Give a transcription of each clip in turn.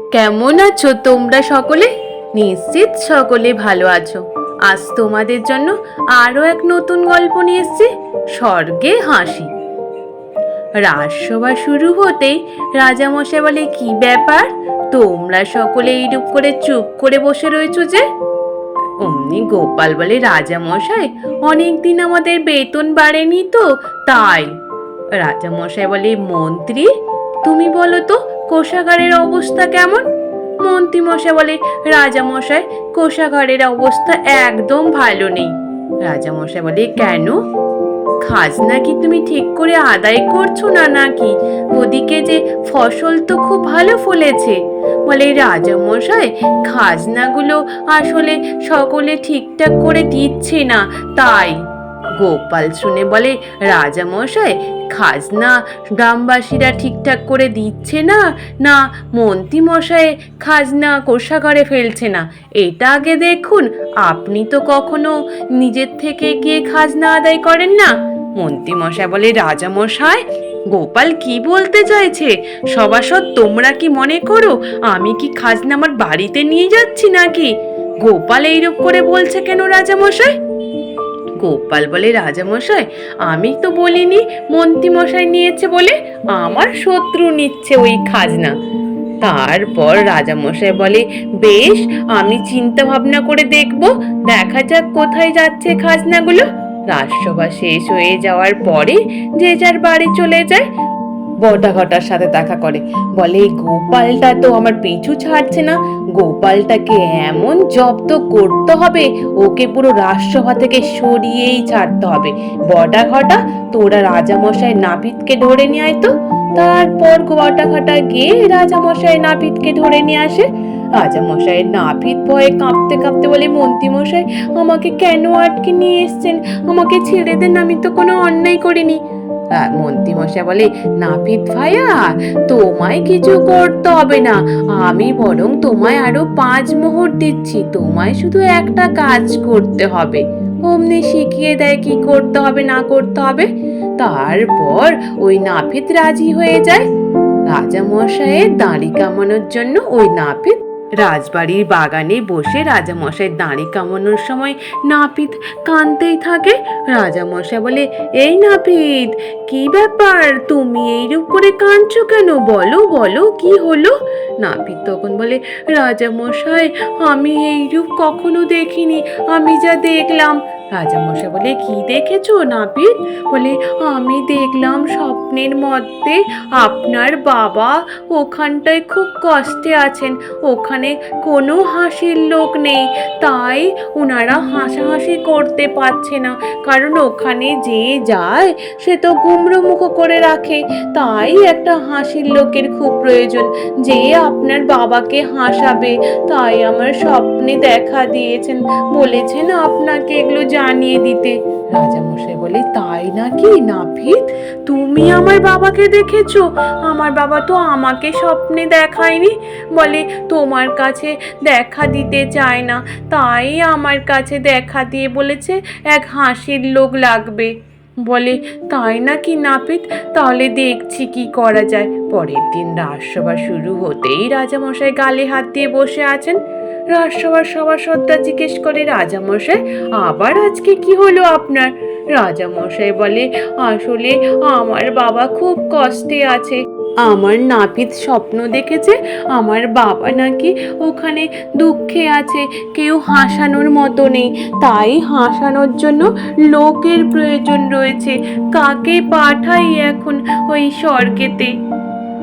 কেমন আছো তোমরা সকলে? নিশ্চিত সকলে ভালো আছো। আজ তোমাদের জন্য আরো এক নতুন গল্প নিয়ে এসেছি, স্বর্গে হাসি। রাজসভা শুরু হতেই রাজামশাই বলে, কি ব্যাপার তোমরা সকলে এইরূপ করে চুপ করে বসে রয়েছো যে? অমনি গোপাল বলে, রাজামশাই অনেকদিন আমাদের বেতন বাড়েনি তো তাই। রাজামশাই বলে, মন্ত্রী তুমি বলো তো কোষাগারের অবস্থা কেমন? মন্ত্রী মশাই বলে, রাজামশাই কোষাগারের অবস্থা একদম ভালো নেই। রাজামশাই বলে, কেন? খাজনা কি তুমি ঠিক করে আদায় করছো না নাকি? ওদিকে যে ফসল তো খুব ভালো ফলেছে। বলে, রাজামশাই খাজনাগুলো আসলে সকলে ঠিকঠাক করে দিচ্ছে না তাই। গোপাল শুনে বলে, রাজামশাই খাজনা গ্রামবাসীরা ঠিকঠাক করে দিচ্ছে না, না মন্ত্রী মশাই খাজনা কোষাগারে ফেলছে না, এটা আগে দেখুন। আপনি তো কখনো নিজের থেকে গিয়ে খাজনা আদায় করেন না। মন্ত্রী মশাই বলে, রাজামশাই গোপাল কি বলতে চাইছে? সভাসদ তোমরা কি মনে করো আমি কি খাজনা আমার বাড়িতে নিয়ে যাচ্ছি নাকি? গোপাল এইরূপ করে বলছে কেন রাজামশাই? গোপাল বলে, রাজামশাই আমি তো বলিনি মন্ত্রী মশাই নিয়েছে বলে, আমার শত্রু নিচ্ছে ওই খাজনা। তারপর রাজামশাই বলে, বেশ আমি চিন্তা ভাবনা করে দেখব, দেখা যাক কোথায় যাচ্ছে খাজনাগুলো। রাজসভা শেষ হয়ে যাওয়ার পরে যে যার বাড়ি চলে যায়। বটাঘটার সাথে দেখা করে, বলে গোপালটা তো আমার পিছু ছাড়ছে না, গোপালটাকে এমন জব্দ করতে হবে, ওকে পুরো রাজসভা থেকে সরিয়েই ছাড়তে হবে। বটাঘটা তোরা রাজামশাই নাপিতকে ধরে নিয়ে আয় তো। তারপর বটাঘটা গিয়ে রাজামশাই নাপিতকে ধরে নিয়ে আসে। রাজামশাই নাপিত ভয়ে কাঁপতে কাঁপতে বলে, মন্ত্রী মশাই আমাকে কেন আটকে নিয়ে এসছেন? আমাকে ছেড়ে দেন, আমি তো কোনো অন্যায় করিনি। মন্ত্রী মশাই বলে, নাপিত ভাইয়া তোমায় কিছু করতে হবে না, আমি বরং তোমায় আরো 5 মোহর দিচ্ছি, তোমায় শুধু একটা কাজ করতে হবে। অমনি শিখিয়ে দেয় কি করতে হবে না করতে হবে। তারপর ওই নাপিত রাজি হয়ে যায়। রাজামশাইয়ের দাড়ি কামানোর জন্য ওই নাপিত রাজবাড়ির বাগানে বসে রাজামশাই দাড়ি কামানোর সময় নাপিত কাঁদতেই থাকে। রাজামশাই বলে, এই নাপিত কি ব্যাপার, তুমি এইরূপ করে কাঁদছো কেন? বলো বলো কি হলো? নাপিত তখন বলে, রাজামশাই আমি এইরূপ কখনো দেখিনি, আমি যা দেখলাম। রাজামশাই বলে, কি দেখেছো নাপিত? বলে, আমি দেখলাম স্বপ্নের মধ্যে আপনার বাবা ওখানটায় খুব কষ্টে আছেন, ওখানে কোনো হাসির লোক নেই, তাই ওনারা হাসাহাসি করতে পারছে না, কারণ ওখানে যে যায় সে তো গুমড়ো মুখ করে রাখে, তাই একটা হাসির লোকের খুব প্রয়োজন, যে আপনার বাবাকে হাসাবে। তাই আমার স্বপ্নে দেখা দিয়েছেন, বলেছেন আপনাকে এগুলো জানিয়ে দিতে। রাজামশাই বলে, তাই নাকি নাপিত? তুমি আমার বাবাকে দেখেছো? আমার বাবা তো আমাকে স্বপ্নে দেখায়নি, বলে তোমার কাছে দেখা দিতে চায় না, তাই আমার কাছে দেখা দিয়ে বলেছে এক হাসির লোক লাগবে। বলে, তাই নাকি নাপিত? তাহলে দেখছি কি করা যায়। পরের দিন রাজসভা শুরু হতেই রাজামশাই গালে হাত দিয়ে বসে আছেন। রাজসভার সভাসদরা জিজ্ঞেস করে, রাজামশাই আবার আজকে কি হলো আপনার? রাজামশাই বলে, আসলে আমার বাবা খুব কষ্টে আছে, আমার নাপিত স্বপ্ন দেখেছে আমার বাবা নাকি ওখানে দুঃখে আছে, কেউ হাসানোর মতো নেই, তাই হাসানোর জন্য লোকের প্রয়োজন রয়েছে, কাকে পাঠাই এখন ওই স্বর্গেতে?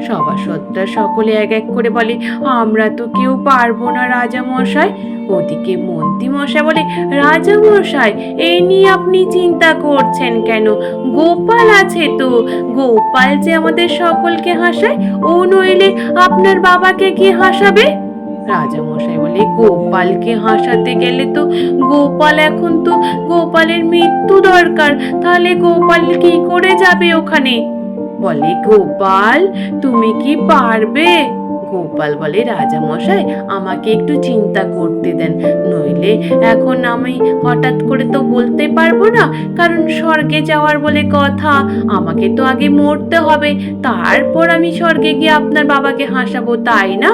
সভাসদরা সকলে এক এক করে বলে, আমরা তো কেউ পারবো না রাজামশাই। ওদিকে মন্ত্রী মশাই বলে, রাজামশাই এ নিয়ে আপনি চিন্তা করছেন কেন? গোপাল আছে তো, গোপাল যে আমাদের সকলকে হাসায়, ও নইলে আপনার বাবাকে কি হাসাবে? রাজামশাই বলে, গোপালকে হাসাতে গেলে তো গোপাল এখন তো গোপালের মৃত্যু দরকার, তাহলে গোপাল কি করে যাবে ওখানে? বলে, গোপাল তুমি কি পারবে? গোপাল বলে, রাজামশাই আমাকে একটু চিন্তা করতে দেন, নইলে এখন আমি হঠাৎ করে তো বলতে পারবো না, কারণ স্বর্গে যাওয়ার বলে কথা, আমাকে তো আগে মরতে হবে, তারপর আমি স্বর্গে গিয়ে আপনার বাবাকে হাসাবো, তাই না?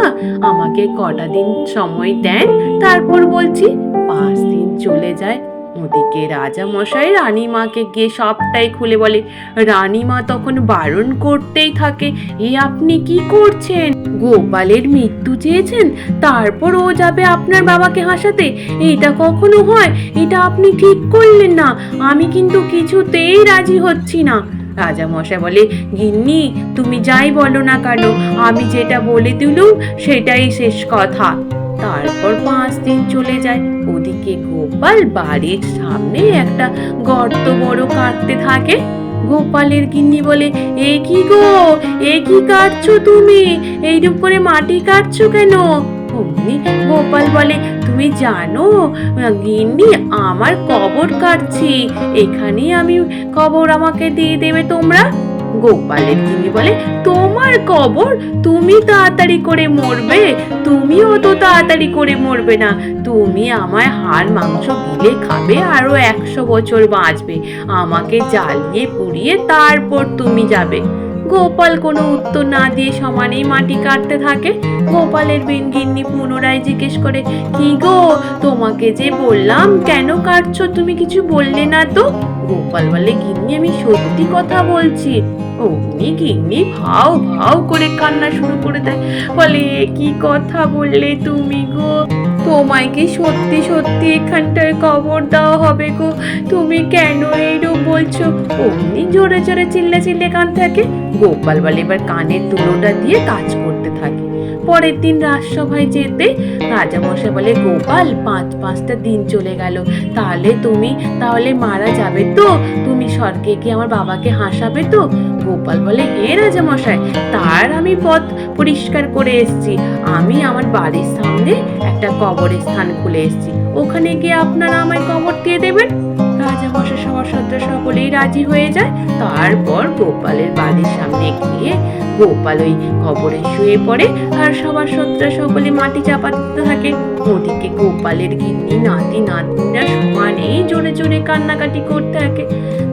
আমাকে কটা দিন সময় দেন, তারপর বলছি। 5 দিন চলে যায়। ওদিকে রাজামশাই রানীমাকে গিয়ে সবটাই খুলে বলে। রানীমা তখন বারণ করতেই থাকে, এ আপনি কি করছেন? গোপালের মৃত্যু চেয়েছেন, তারপর ও যাবে আপনার বাবাকে হাসাতে? এটা কখনো হয়? এটা আপনি ঠিক করলেন না, আমি কিন্তু কিছুতেই রাজি হচ্ছি না। রাজামশাই বলে, গিন্নি তুমি যাই বলো না কেন, আমি যেটা বলে দিলুম সেটাই শেষ কথা। তারপর 5 দিন চলে যায়। ওদিকে গোপাল বাড়ির সামনে একটা গর্ত বড় কাটতে থাকে। গোপালের গিন্নি বলে, এ কি গো, এ কি কাটছো তুমি? এইরূপ করে মাটি কাটছো কেন? অমনি গোপাল বলে, তুমি জানো গিন্নি, আমার কবর কাটছি, এখানেই আমি কবর আমাকে দিয়ে দেবে তোমরা। গোপালের গিন্নি বলে, তোমার কবর? তুমি তাড়াতাড়ি করে মরবে? তুমিও তো তাড়াতাড়ি করে মরবে না, তুমি আমায় হাড় মাংস গিলে খাবে, আরো 100 বছর বাঁচবে, আমাকে জ্বালিয়ে পুড়িয়ে তারপর তুমি যাবে। গোপাল কোনো উত্তর না দিয়ে সমানেই মাটি কাটতে থাকে। গোপালের গিন্নি পুনরায় জিজ্ঞেস করে, কি গো, তোমাকে যে বললাম কেন কাটছো, তুমি কিছু বললে না তো? গোপাল বলে, গিন্নি আমি সত্যি কথা বলছি। অমনি গিন্নি ভাও ভাও করে কান্না শুরু করে দেয়, বলে, কি কথা বললে তুমি গো? তোমায় কি সত্যি সত্যি এখানটায় কবর দেওয়া হবে গো? তুমি কেন এইরূপ বলছো? অমনি জোরে জোরে চিল্লে কান থাকে। গোপাল বলে, এবার কানের তুলোটা দিয়ে কাজ করতে থাকে। পরের দিন রাজসভায় যেতে রাজামশাই বলে, গোপাল 5-5টা দিন চলে গেল, তাহলে মারা যাবে তো? তুমি স্বর্গে গিয়ে আমার বাবাকে হাসাবে তো? গোপাল বলে, হে রাজামশাই, তার আমি পথ পরিষ্কার করে এসেছি, আমি আমার বাড়ির সামনে একটা কবরস্থান খুলে এসেছি, ওখানে গিয়ে আপনারা আমায় কবর দিয়ে দেবেন। রাজামশাই সভাসদরা সকলেই রাজি হয়ে যায়। তারপর গোপালের বাড়ির সামনে গিয়ে গোপাল ওই কবরে শুয়ে পড়ে, আর সভাসদরা সকলে মাটি চাপা দিতে থাকে। ওদিকে গোপালের গিন্নি নাতি নাতনিরা সমানেই জোরে জোরে কান্নাকাটি করতে থাকে।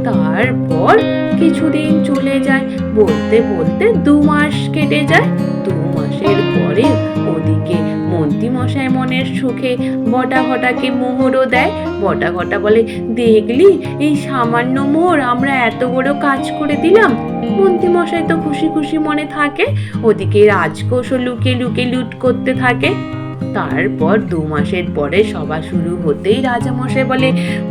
তারপর কিছুদিন চলে যায়, বলতে বলতে 2 মাস কেটে যায়। 2 মাসের পরে ওদিকে মন্ত্রী মশাই মনের সুখে বটাঘটাকে মোহরও দেয়। বটাঘটা বলে, দেখলি এই সামান্য মোহর আমরা এত বড় কাজ করে দিলাম। মন্ত্রী মশাই তো খুশি খুশি মনে থাকে। ওদিকে রাজকোষও লুকে লুকে লুট করতে থাকে। তারপর 2 মাসের পরে সভা শুরু হতেই রাজামশাই বলে,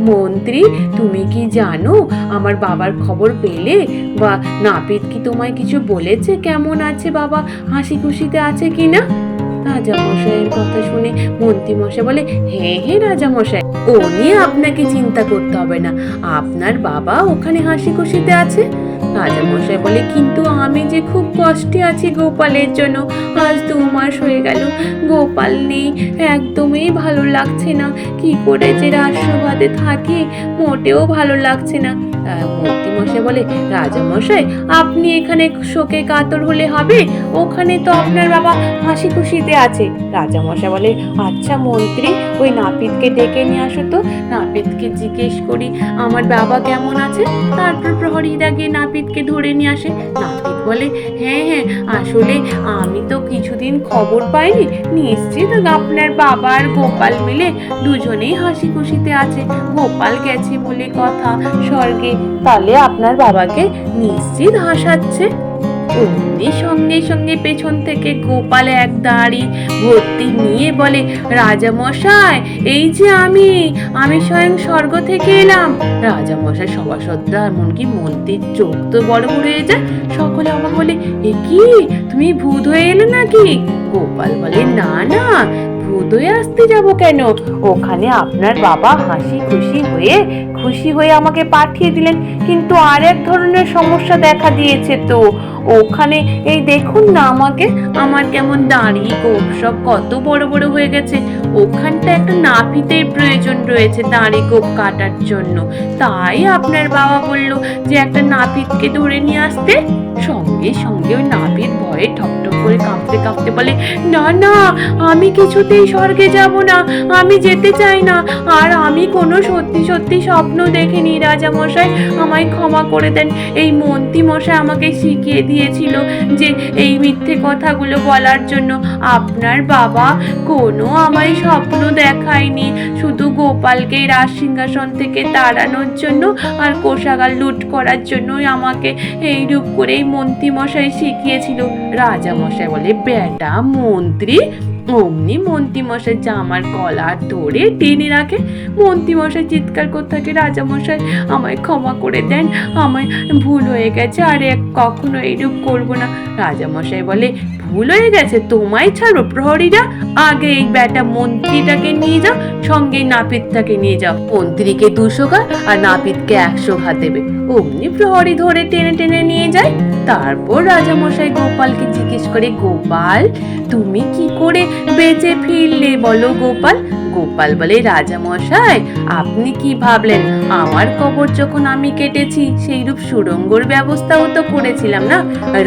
মন্ত্রী তুমি কি জানো, আমার বাবার খবর পেলে? বা নাপিত কি তোমায় কিছু বলেছে, কেমন আছে বাবা, হাসি খুশিতে আছে কিনা? রাজামশাইয়ের কথা শুনে মন্ত্রী মশাই বলে, হ্যাঁ রাজামশাই, ও নিয়ে আপনাকে চিন্তা করতে হবে না, আপনার বাবা ওখানে হাসি খুশিতে আছে। রাজামশাই বলে, কিন্তু আমি যে খুব কষ্টে আছি গোপালের জন্য, আজ 2 মাস হয়ে গেল গোপাল নেই, একদমই ভালো লাগছে না, কি করে যে রাজসভাতে থাকি মোটেও ভালো লাগছে না। মন্ত্রী মশাই বলে, রাজামশাই আপনি এখানে শোকে কাতর হলে হবে, ওখানে তো আপনার বাবা হাসি খুশিতে আছে। রাজামশাই বলে, আচ্ছা মন্ত্রী, ওই নাপিতকে ডেকে নিয়ে আসো তো, নাপিতকে জিজ্ঞেস করি আমার বাবা কেমন আছে। তারপর প্রহরীরা গিয়ে নাপিতকে ধরে নিয়ে আসে। নাপিত বলে, হ্যাঁ, আসলে আমি তো কিছুদিন খবর পাইনি, নিশ্চিত আপনার বাবা আর গোপাল মিলে দুজনেই হাসি খুশিতে আছে, গোপাল গেছে বলে কথা স্বর্গে, তাহলে আপনার বাবাকে নিশ্চিত হাসাচ্ছে। অমনি সঙ্গে সঙ্গে পেছন থেকে গোপাল এক দাড়ি ভর্তি নিয়ে বলে, রাজামশাই এই যে আমি স্বয়ং স্বর্গ থেকে এলাম। রাজামশাই সভাসদরা এমনকি মন্ত্রীর চোখ তো বড় বড় হয়ে যায়, সকলে অবাক বলে, এ কি, তুমি ভূত হয়ে এলে নাকি? গোপাল বলে, না ভূত হয়ে আসতে যাব কেন, ওখানে আপনার বাবা হাসি খুশি হয়ে খুশি হয়ে আমাকে পাঠিয়ে দিলেন, কিন্তু আর এক ধরনের সমস্যা দেখা দিয়েছে। তো ওখানে এই দেখুন না, আমার কেমন দাড়ি গোঁফ সব কত বড় বড় হয়ে গেছে। ওখানটা একটা নাপিতের প্রয়োজন রয়েছে দাড়ি গোঁফ কাটার জন্য। তাই আপনার বাবা বলল যে একটা নাপিতকে ধরে নিয়ে আসতে। সঙ্গে সঙ্গে ওই নাপিত ভয়ে ঠকঠক করে কাঁপতে কাঁপতে বলে, না না, আমি কিছুতেই স্বর্গে যাব না, আমি যেতে চাই না। আর আমি কোনো সত্যি সত্যি স্বপ্ন দেখিনি রাজামশাই, আমায় ক্ষমা করে দেন। এই মন্ত্রী মশাই আমাকে শিখিয়ে দিয়েছিল যে এই মিথ্যে কথাগুলো বলার জন্য। আপনার বাবা কোনো আমায় স্বপ্ন দেখায়নি, শুধু গোপালকে রাজ সিংহাসন থেকে তাড়ানোর জন্য আর কোষাগার লুট করার জন্যই আমাকে এই রূপ করেই মন্ত্রী মশাই শিখিয়েছিল। রাজা মশাই বলে, বেটা মন্ত্রী? অমনি মন্ত্রী মশাই জামার কলার ধরে টেনে রাখে। মন্ত্রী মশাই চিৎকার করতে থাকে, রাজা মশাই আমায় ক্ষমা করে দেন, আমায় ভুল হয়ে গেছে, আর কখনো এইরূপ করবো না। রাজা মশাই বলে, ভুল হয়ে গেছে? তোমায় ছাড়ো প্রহরীরা, আগে এই বেটা মন্ত্রীটাকে নিয়ে যাও, সঙ্গে নাপিতটাকে নিয়ে যাও। মন্ত্রীকে 200 ঘা আর নাপিতকে 100 ঘা দেবে। অমনি প্রহরী ধরে টেনে টেনে নিয়ে যায়। তারপর রাজামশাই গোপালকে জিজ্ঞেস করে, গোপাল তুমি কি করে বেঁচে ফিরলে বলো গোপাল? গোপাল বলে, রাজামশাই আপনি কি ভাবলেন আমার কবর যখন আমি কেটেছি সেইরূপ সুড়ঙ্গর ব্যবস্থাও তো করেছিলাম না?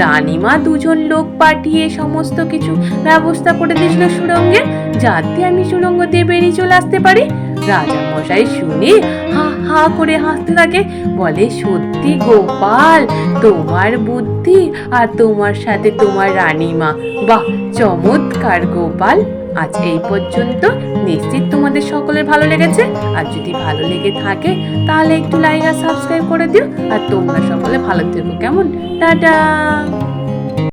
রানীমা 2 জন লোক পাঠিয়ে সমস্ত কিছু ব্যবস্থা করে দিয়েছিল সুড়ঙ্গের, যাতে আমি সুড়ঙ্গ দিয়ে বেরিয়ে চলে আসতে পারি। রাজামশাই শুনে হা হা করে হাসতে থাকে, বলে, সত্যি গোপাল, তোমার বুদ্ধি আর তোমার সাথে তোমার রানীমা, বাহ চমৎকার গোপাল। আজ এই পর্যন্ত। নিশ্চিত তোমাদের সকলের ভালো লেগেছে। আর যদি ভালো লেগে থাকে তাহলে একটু লাইক আর সাবস্ক্রাইব করে দিও। আর তোমরা সকলে ভালো থেকো, কেমন? টাটা।